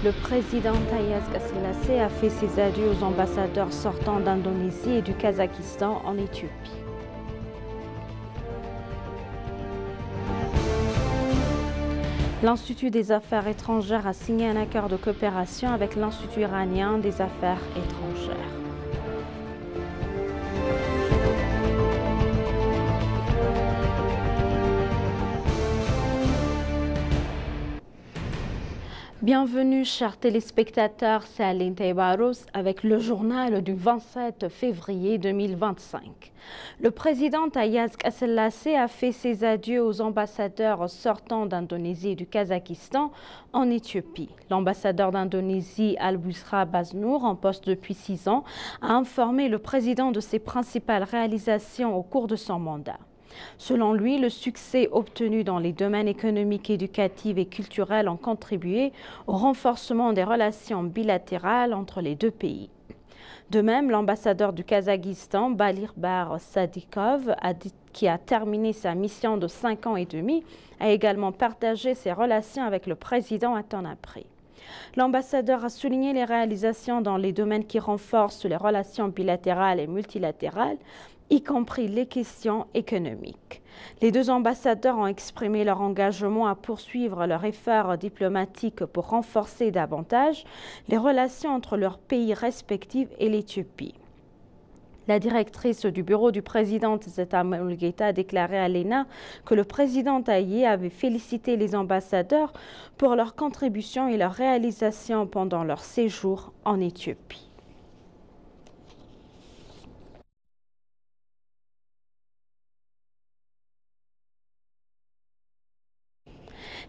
Le président Taye Asselassie a fait ses adieux aux ambassadeurs sortants d'Indonésie et du Kazakhstan en Éthiopie. L'Institut des Affaires étrangères a signé un accord de coopération avec l'Institut iranien des Affaires étrangères. Bienvenue, chers téléspectateurs, c'est Aline Taibaros avec le journal du 27 février 2025. Le président Taye Asselassie a fait ses adieux aux ambassadeurs sortants d'Indonésie et du Kazakhstan en Éthiopie. L'ambassadeur d'Indonésie, Al-Busra Baznour, en poste depuis 6 ans, a informé le président de ses principales réalisations au cours de son mandat. Selon lui, le succès obtenu dans les domaines économiques, éducatifs et culturels ont contribué au renforcement des relations bilatérales entre les deux pays. De même, l'ambassadeur du Kazakhstan, Balirbar Sadikov, qui a terminé sa mission de 5 ans et demi, a également partagé ses relations avec le président un temps après. L'ambassadeur a souligné les réalisations dans les domaines qui renforcent les relations bilatérales et multilatérales, y compris les questions économiques. Les deux ambassadeurs ont exprimé leur engagement à poursuivre leur effort diplomatique pour renforcer davantage les relations entre leurs pays respectifs et l'Éthiopie. La directrice du bureau du président Zeta Mulgeta a déclaré à l'ENA que le président Taye avait félicité les ambassadeurs pour leur contribution et leur réalisation pendant leur séjour en Éthiopie.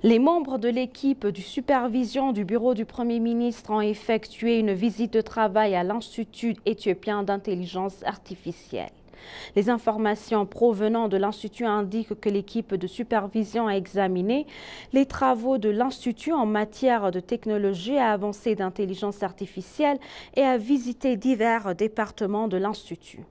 Les membres de l'équipe de supervision du bureau du Premier ministre ont effectué une visite de travail à l'Institut éthiopien d'intelligence artificielle. Les informations provenant de l'Institut indiquent que l'équipe de supervision a examiné les travaux de l'Institut en matière de technologie avancée d'intelligence artificielle et a visité divers départements de l'Institut.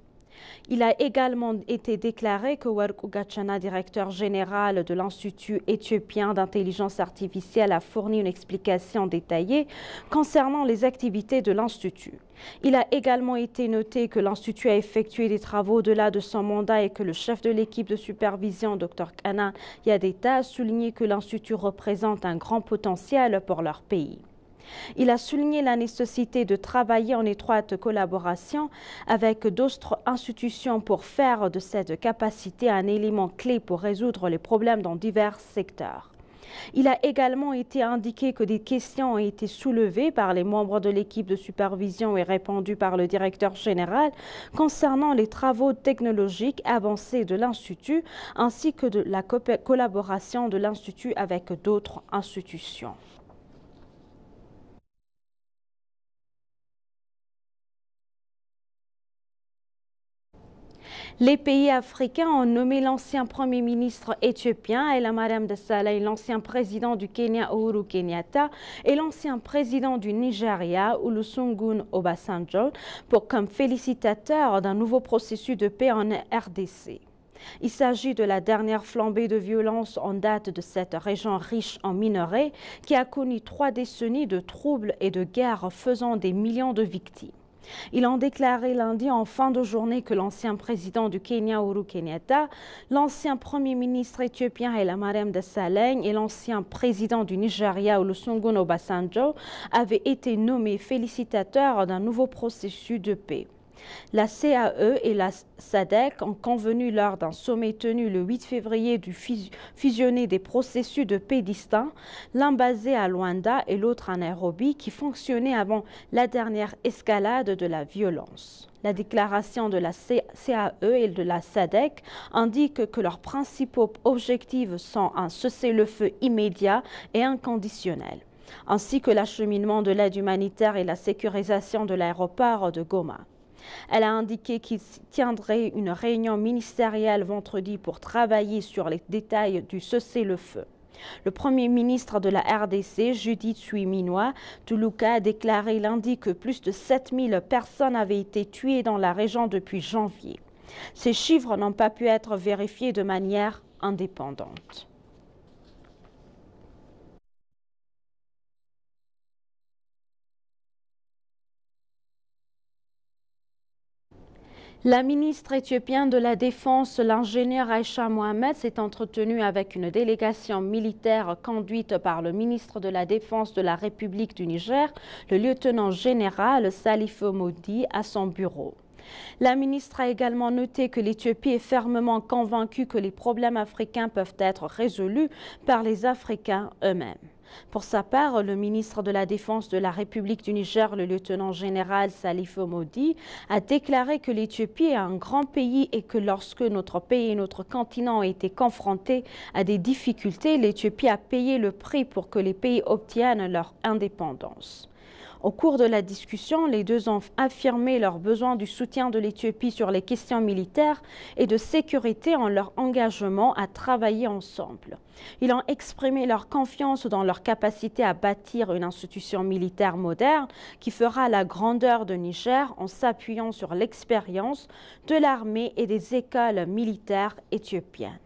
Il a également été déclaré que Warku Gachana, directeur général de l'Institut éthiopien d'intelligence artificielle, a fourni une explication détaillée concernant les activités de l'Institut. Il a également été noté que l'Institut a effectué des travaux au-delà de son mandat et que le chef de l'équipe de supervision, Dr Kana Yadeta, a souligné que l'Institut représente un grand potentiel pour leur pays. Il a souligné la nécessité de travailler en étroite collaboration avec d'autres institutions pour faire de cette capacité un élément clé pour résoudre les problèmes dans divers secteurs. Il a également été indiqué que des questions ont été soulevées par les membres de l'équipe de supervision et répondues par le directeur général concernant les travaux technologiques avancés de l'Institut ainsi que de la collaboration de l'Institut avec d'autres institutions. Les pays africains ont nommé l'ancien Premier ministre éthiopien Hailemariam Desalegn, l'ancien président du Kenya Uhuru Kenyatta et l'ancien président du Nigeria Olusegun Obasanjo comme félicitateurs d'un nouveau processus de paix en RDC. Il s'agit de la dernière flambée de violence en date de cette région riche en minerais qui a connu 3 décennies de troubles et de guerres faisant des millions de victimes. Ils ont déclaré lundi en fin de journée que l'ancien président du Kenya Uhuru Kenyatta, l'ancien premier ministre éthiopien Hailemariam Desalegn et l'ancien président du Nigeria Olusegun Obasanjo avaient été nommés félicitateurs d'un nouveau processus de paix. La CAE et la SADC ont convenu lors d'un sommet tenu le 8 février de fusionner des processus de paix distincts, l'un basé à Luanda et l'autre à Nairobi, qui fonctionnaient avant la dernière escalade de la violence. La déclaration de la CAE et de la SADC indique que leurs principaux objectifs sont un cessez-le-feu immédiat et inconditionnel, ainsi que l'acheminement de l'aide humanitaire et la sécurisation de l'aéroport de Goma. Elle a indiqué qu'il tiendrait une réunion ministérielle vendredi pour travailler sur les détails du cessez-le-feu. Le Premier ministre de la RDC, Judith Suminwa Tuluka, a déclaré lundi que plus de 7000 personnes avaient été tuées dans la région depuis janvier. Ces chiffres n'ont pas pu être vérifiés de manière indépendante. La ministre éthiopienne de la Défense, l'ingénieur Aïcha Mohamed, s'est entretenue avec une délégation militaire conduite par le ministre de la Défense de la République du Niger, le lieutenant-général Salifo Modi, à son bureau. La ministre a également noté que l'Éthiopie est fermement convaincue que les problèmes africains peuvent être résolus par les Africains eux-mêmes. Pour sa part, le ministre de la Défense de la République du Niger, le lieutenant-général Salifo Modi, a déclaré que l'Éthiopie est un grand pays et que lorsque notre pays et notre continent ont été confrontés à des difficultés, l'Éthiopie a payé le prix pour que les pays obtiennent leur indépendance. Au cours de la discussion, les deux ont affirmé leur besoin du soutien de l'Éthiopie sur les questions militaires et de sécurité en leur engagement à travailler ensemble. Ils ont exprimé leur confiance dans leur capacité à bâtir une institution militaire moderne qui fera la grandeur de Niger en s'appuyant sur l'expérience de l'armée et des écoles militaires éthiopiennes.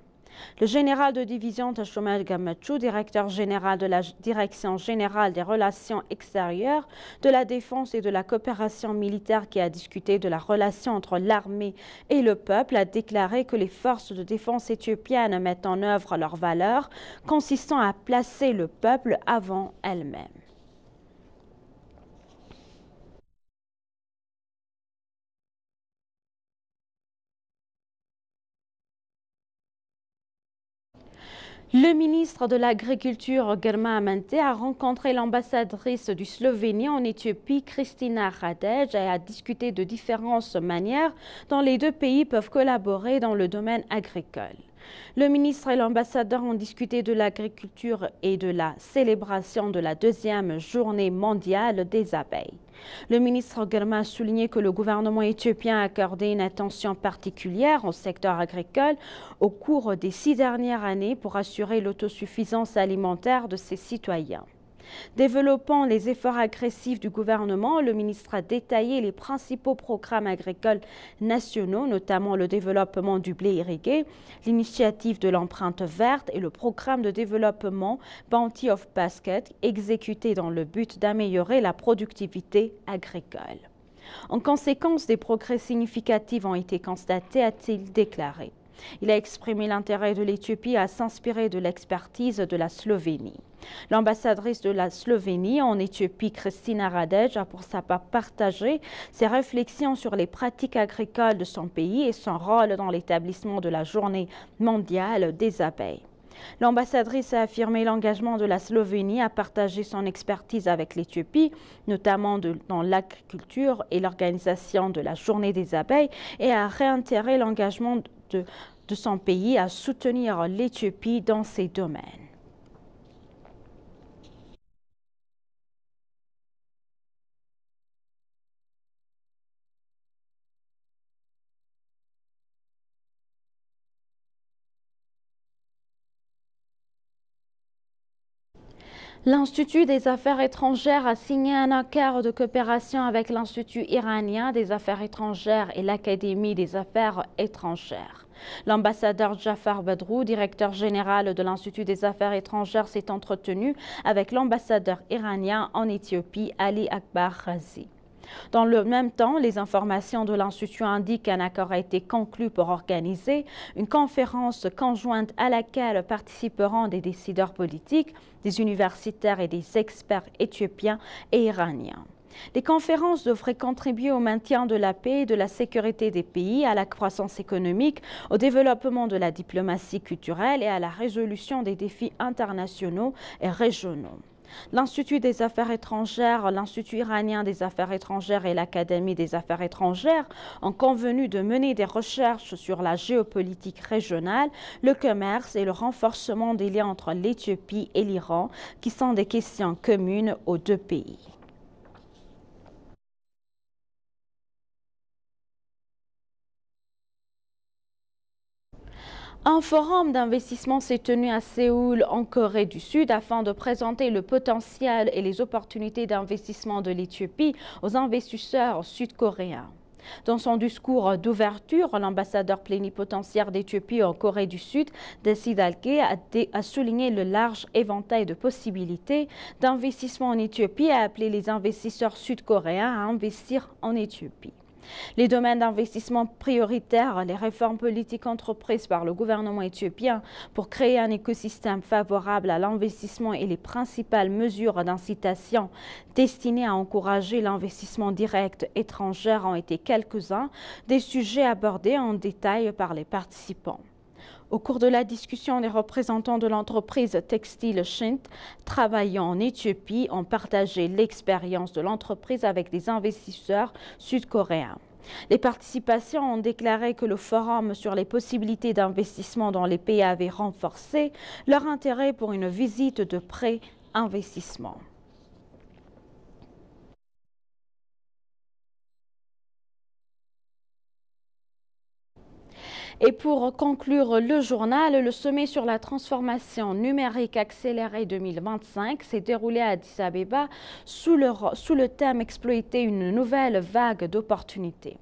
Le général de division Tashomel Gamachou, directeur général de la Direction générale des relations extérieures, de la défense et de la coopération militaire qui a discuté de la relation entre l'armée et le peuple, a déclaré que les forces de défense éthiopiennes mettent en œuvre leurs valeurs consistant à placer le peuple avant elles-mêmes. Le ministre de l'Agriculture, Germa Amante, a rencontré l'ambassadrice du Slovénie en Éthiopie, Kristina Radej, et a discuté de différentes manières dont les deux pays peuvent collaborer dans le domaine agricole. Le ministre et l'ambassadeur ont discuté de l'agriculture et de la célébration de la deuxième journée mondiale des abeilles. Le ministre Germa a souligné que le gouvernement éthiopien a accordé une attention particulière au secteur agricole au cours des 6 dernières années pour assurer l'autosuffisance alimentaire de ses citoyens. Développant les efforts agressifs du gouvernement, le ministre a détaillé les principaux programmes agricoles nationaux, notamment le développement du blé irrigué, l'initiative de l'empreinte verte et le programme de développement Bounty of Basket, exécuté dans le but d'améliorer la productivité agricole. En conséquence, des progrès significatifs ont été constatés, a-t-il déclaré. Il a exprimé l'intérêt de l'Éthiopie à s'inspirer de l'expertise de la Slovénie. L'ambassadrice de la Slovénie en Éthiopie, Kristina Radej, a pour sa part partagé ses réflexions sur les pratiques agricoles de son pays et son rôle dans l'établissement de la Journée mondiale des abeilles. L'ambassadrice a affirmé l'engagement de la Slovénie à partager son expertise avec l'Éthiopie, notamment dans l'agriculture et l'organisation de la Journée des abeilles, et a réitéré l'engagement de son pays à soutenir l'Éthiopie dans ces domaines. L'Institut des Affaires étrangères a signé un accord de coopération avec l'Institut iranien des Affaires étrangères et l'Académie des Affaires étrangères. L'ambassadeur Jafar Badrou, directeur général de l'Institut des Affaires étrangères, s'est entretenu avec l'ambassadeur iranien en Éthiopie, Ali Akbar Ghazi. Dans le même temps, les informations de l'Institut indiquent qu'un accord a été conclu pour organiser une conférence conjointe à laquelle participeront des décideurs politiques, des universitaires et des experts éthiopiens et iraniens. Les conférences devraient contribuer au maintien de la paix et de la sécurité des pays, à la croissance économique, au développement de la diplomatie culturelle et à la résolution des défis internationaux et régionaux. L'Institut des Affaires étrangères, l'Institut iranien des Affaires étrangères et l'Académie des Affaires étrangères ont convenu de mener des recherches sur la géopolitique régionale, le commerce et le renforcement des liens entre l'Éthiopie et l'Iran, qui sont des questions communes aux deux pays. Un forum d'investissement s'est tenu à Séoul, en Corée du Sud, afin de présenter le potentiel et les opportunités d'investissement de l'Éthiopie aux investisseurs sud-coréens. Dans son discours d'ouverture, l'ambassadeur plénipotentiaire d'Éthiopie en Corée du Sud, Desi Dalke, a souligné le large éventail de possibilités d'investissement en Éthiopie et a appelé les investisseurs sud-coréens à investir en Éthiopie. Les domaines d'investissement prioritaires, les réformes politiques entreprises par le gouvernement éthiopien pour créer un écosystème favorable à l'investissement et les principales mesures d'incitation destinées à encourager l'investissement direct étranger ont été quelques-uns des sujets abordés en détail par les participants. Au cours de la discussion, les représentants de l'entreprise textile Shint travaillant en Éthiopie ont partagé l'expérience de l'entreprise avec des investisseurs sud-coréens. Les participations ont déclaré que le forum sur les possibilités d'investissement dans les pays avait renforcé leur intérêt pour une visite de pré-investissement. Et pour conclure le journal, le sommet sur la transformation numérique accélérée 2025 s'est déroulé à Addis Abeba sous le thème « Exploiter une nouvelle vague d'opportunités ».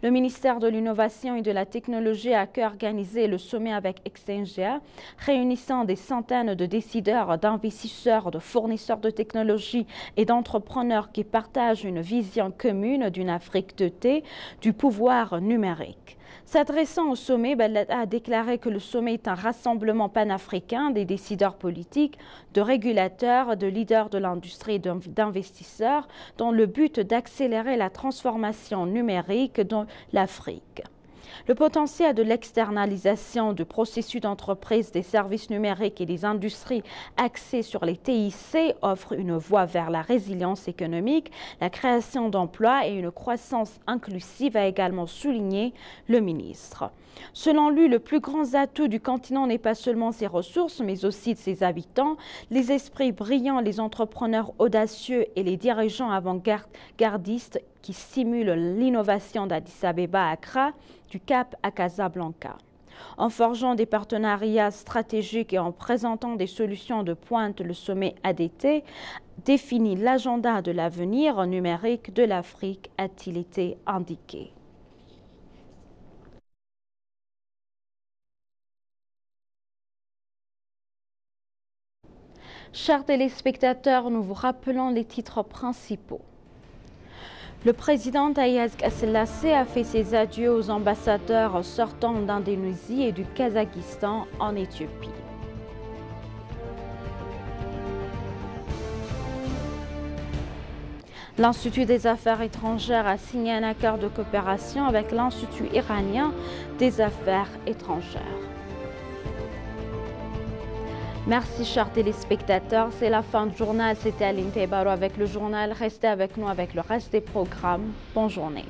Le ministère de l'Innovation et de la Technologie a organisé le sommet avec Extensia, réunissant des centaines de décideurs, d'investisseurs, de fournisseurs de technologies et d'entrepreneurs qui partagent une vision commune d'une Afrique dotée du pouvoir numérique. S'adressant au sommet, Bellet a déclaré que le sommet est un rassemblement panafricain des décideurs politiques, de régulateurs, de leaders de l'industrie et d'investisseurs dans le but d'accélérer la transformation numérique dans l'Afrique. Le potentiel de l'externalisation du processus d'entreprise des services numériques et des industries axées sur les TIC offre une voie vers la résilience économique, la création d'emplois et une croissance inclusive, a également souligné le ministre. Selon lui, le plus grand atout du continent n'est pas seulement ses ressources, mais aussi de ses habitants, les esprits brillants, les entrepreneurs audacieux et les dirigeants avant-gardistes qui stimulent l'innovation d'Addis Abeba à Accra, du Cap à Casablanca. En forgeant des partenariats stratégiques et en présentant des solutions de pointe, le sommet ADT définit l'agenda de l'avenir numérique de l'Afrique, a-t-il été indiqué. Chers téléspectateurs, nous vous rappelons les titres principaux. Le président Haïlé Selassie a fait ses adieux aux ambassadeurs sortant d'Indonésie et du Kazakhstan en Éthiopie. L'Institut des Affaires étrangères a signé un accord de coopération avec l'Institut iranien des Affaires étrangères. Merci chers téléspectateurs, c'est la fin du journal, c'était Aline Tebaro avec le journal, restez avec nous avec le reste des programmes, bonne journée.